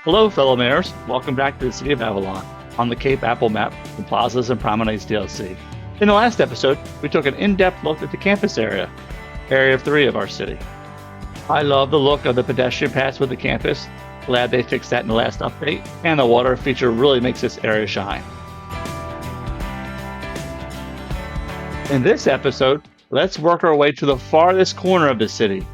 Hello, fellow mayors. Welcome back to the city of Avalon on the Cape Apple map from Plazas and Promenades DLC. In the last episode, we took an in-depth look at the campus area, Area 3 of our city. I love the look of the pedestrian paths with the campus. Glad they fixed that in the last update, and the water feature really makes this area shine. In this episode, let's work our way to the farthest corner of the city.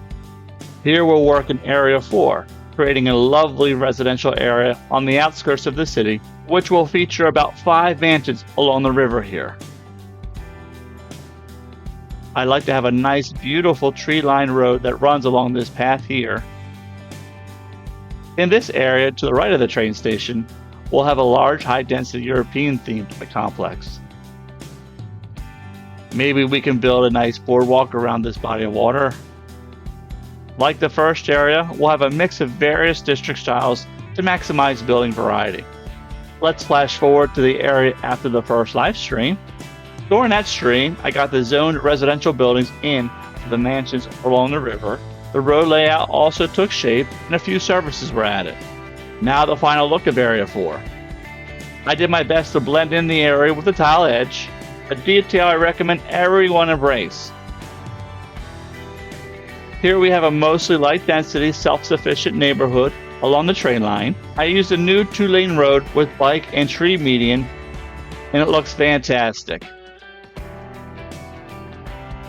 Here we'll work in Area 4, creating a lovely residential area on the outskirts of the city, which will feature about 5 mansions along the river here. I like to have a nice, beautiful tree-lined road that runs along this path here. In this area, to the right of the train station, we'll have a large, high-density European-themed complex. Maybe we can build a nice boardwalk around this body of water. Like the first area, we'll have a mix of various district styles to maximize building variety. Let's flash forward to the area after the first live stream. During that stream, I got the zoned residential buildings in the mansions along the river. The road layout also took shape and a few services were added. Now the final look of Area 4. I did my best to blend in the area with the tile edge, a detail I recommend everyone embrace. Here we have a mostly light-density, self-sufficient neighborhood along the train line. I used a new 2-lane road with bike and tree median, and it looks fantastic.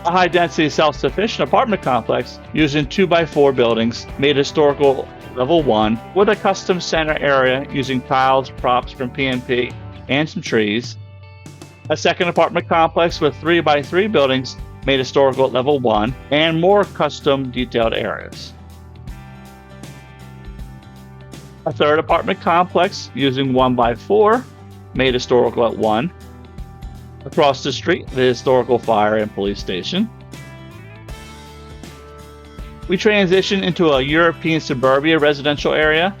A high-density, self-sufficient apartment complex using 2x4 buildings made historical level 1 with a custom center area using tiles, props from PMP, and some trees. A second apartment complex with 3x3 buildings made historical at level 1, and more custom detailed areas. A third apartment complex using 1x4 made historical at 1. Across the street, the historical fire and police station. We transition into a European suburbia residential area.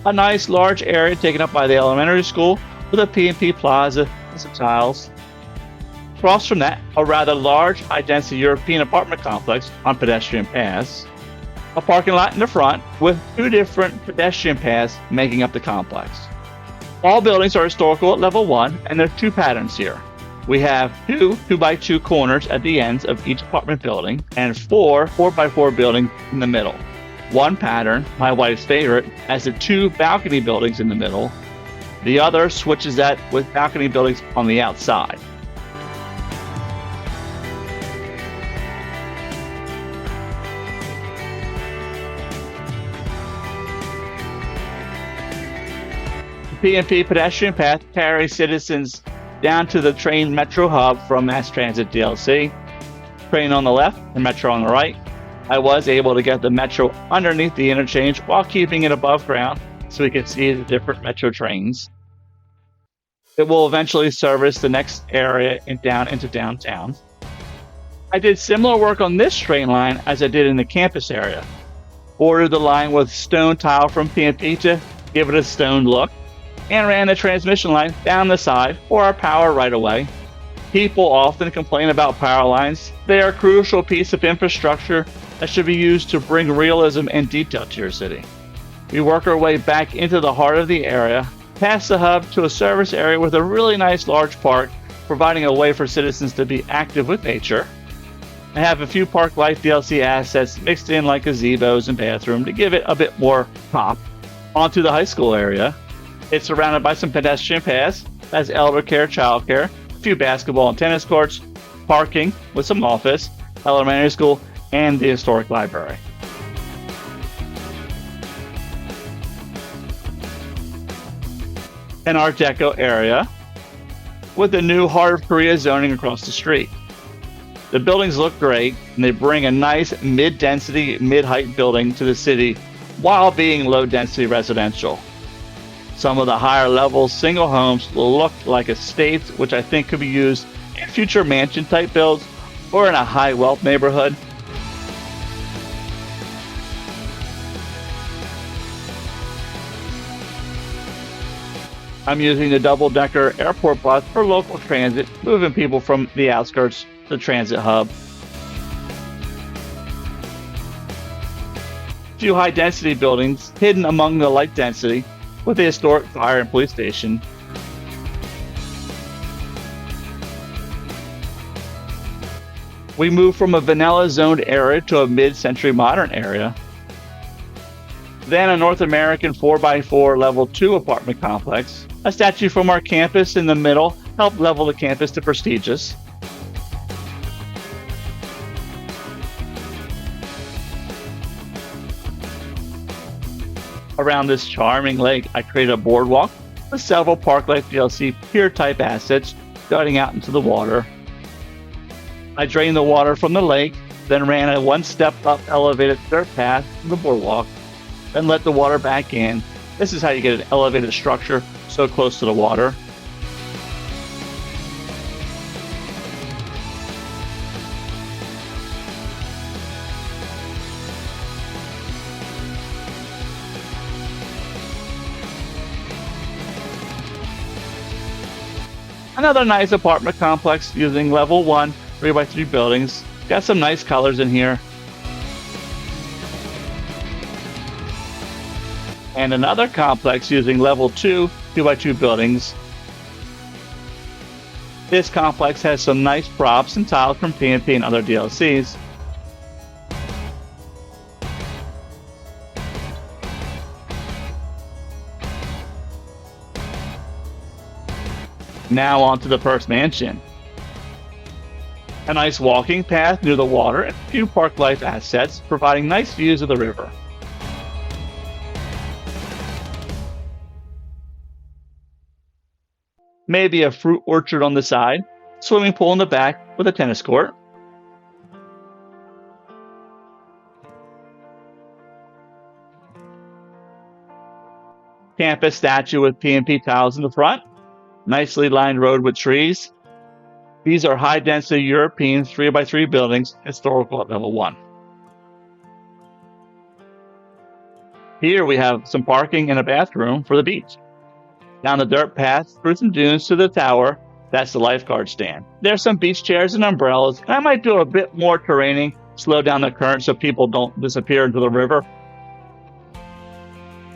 A nice large area taken up by the elementary school with a P&P plaza and some tiles. Across from that, a rather large, high-density European apartment complex on pedestrian paths. A parking lot in the front with 2 different pedestrian paths making up the complex. All buildings are historical at level 1, and there are 2 patterns here. We have 2 2x2 corners at the ends of each apartment building, and 4 4x4 buildings in the middle. One pattern, my wife's favorite, has the 2 balcony buildings in the middle. The other switches that with balcony buildings on the outside. The P&P pedestrian path carries citizens down to the train metro hub from Mass Transit DLC. Train on the left and metro on the right. I was able to get the metro underneath the interchange while keeping it above ground so we could see the different metro trains. It will eventually service the next area and down into downtown. I did similar work on this train line as I did in the campus area. Bordered the line with stone tile from PMP to give it a stone look, and ran the transmission line down the side for our power right away. People often complain about power lines. They are a crucial piece of infrastructure that should be used to bring realism and detail to your city. We work our way back into the heart of the area, past the hub to a service area with a really nice large park, providing a way for citizens to be active with nature. I have a few Park Life DLC assets mixed in like gazebos and bathroom to give it a bit more pop. Onto the high school area. It's surrounded by some pedestrian paths, has elder care, child care, a few basketball and tennis courts, parking with some office, elementary school, and the historic library. An Art Deco area with the new Heart of Korea zoning across the street. The buildings look great, and they bring a nice mid-density, mid-height building to the city while being low-density residential. Some of the higher level single homes look like estates, which I think could be used in future mansion type builds or in a high wealth neighborhood. I'm using the double-decker airport bus for local transit, moving people from the outskirts to the transit hub. Few high-density buildings hidden among the light density with the historic fire and police station. We move from a vanilla-zoned area to a mid-century modern area. Then a North American 4x4 level 2 apartment complex. A statue from our campus in the middle helped level the campus to prestigious. Around this charming lake, I created a boardwalk with several Park Life DLC pier-type assets jutting out into the water. I drained the water from the lake, then ran a one-step-up elevated dirt path to the boardwalk, then let the water back in. This is how you get an elevated structure so close to the water. Another nice apartment complex using level 1 3x3 buildings. Got some nice colors in here. And another complex using level 2 2x2 buildings. This complex has some nice props and tiles from P&P and other DLCs. Now on to the first mansion. A nice walking path near the water and a few Park Life assets providing nice views of the river. Maybe a fruit orchard on the side, swimming pool in the back with a tennis court. Campus statue with P&P tiles in the front. Nicely lined road with trees. These are high-density European 3x3 buildings, historical at level 1. Here we have some parking and a bathroom for the beach. Down the dirt path, through some dunes to the tower, that's the lifeguard stand. There's some beach chairs and umbrellas, and I might do a bit more terraining, slow down the current so people don't disappear into the river.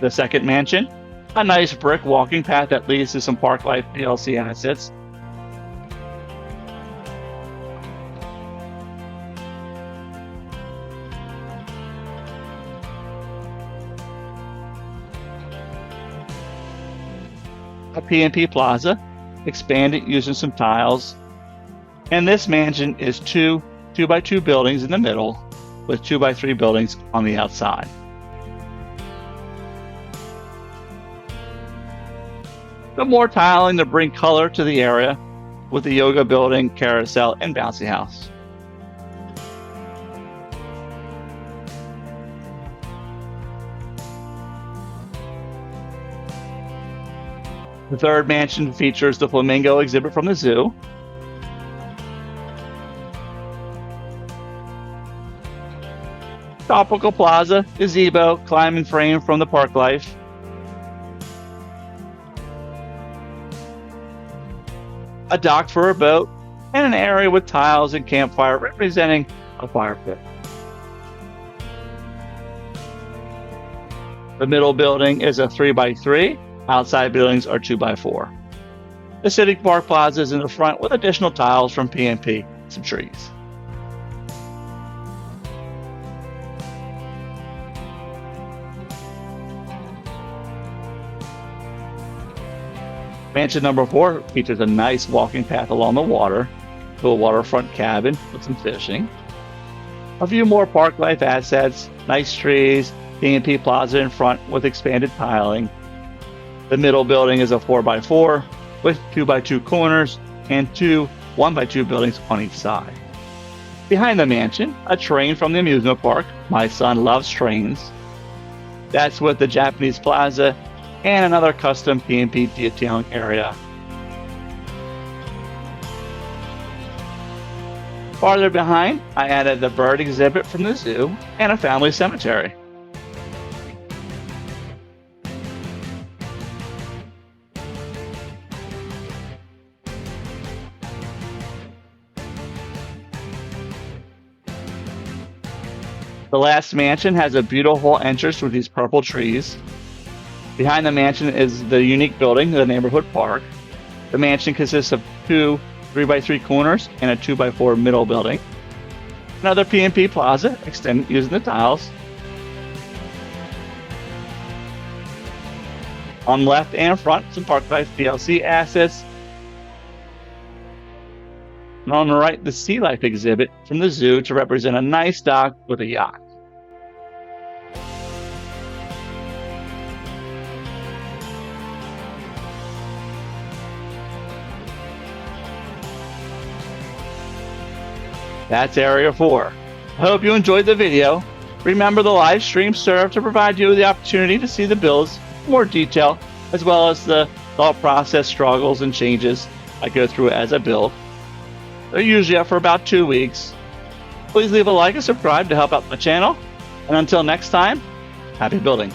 The second mansion, a nice brick walking path that leads to some Park Life DLC assets. A P&P Plaza, expanded using some tiles. And this mansion is two 2x2 buildings in the middle with 2x3 buildings on the outside. Some more tiling to bring color to the area with the yoga building, carousel, and bouncy house. The third mansion features the flamingo exhibit from the zoo. Tropical Plaza, gazebo, climbing frame from the Park Life. A dock for a boat, and an area with tiles and campfire representing a fire pit. The middle building is a 3x3. Outside buildings are 2x4. The City Park Plaza is in the front with additional tiles from P&P, some trees. Mansion number 4 features a nice walking path along the water to a waterfront cabin with some fishing. A few more Park Life assets, nice trees, P&P Plaza in front with expanded tiling. The middle building is a 4x4 with 2x2 corners and 2 1x2 buildings on each side. Behind the mansion, a train from the amusement park. My son loves trains. That's with the Japanese Plaza and another custom P&P detailing area. Farther behind, I added the bird exhibit from the zoo and a family cemetery. The last mansion has a beautiful entrance with these purple trees. Behind the mansion is the unique building, the neighborhood park. The mansion consists of 2 3x3 corners and a 2x4 middle building. Another P&P plaza extended using the tiles. On the left and front, some Park Life DLC assets. And on the right, the Sea Life exhibit from the zoo to represent a nice dock with a yacht. That's Area 4. I hope you enjoyed the video. Remember, the live stream served to provide you with the opportunity to see the builds in more detail, as well as the thought process, struggles, and changes I go through as a build. They're usually up for about 2 weeks. Please leave a like and subscribe to help out the channel. And until next time, happy building.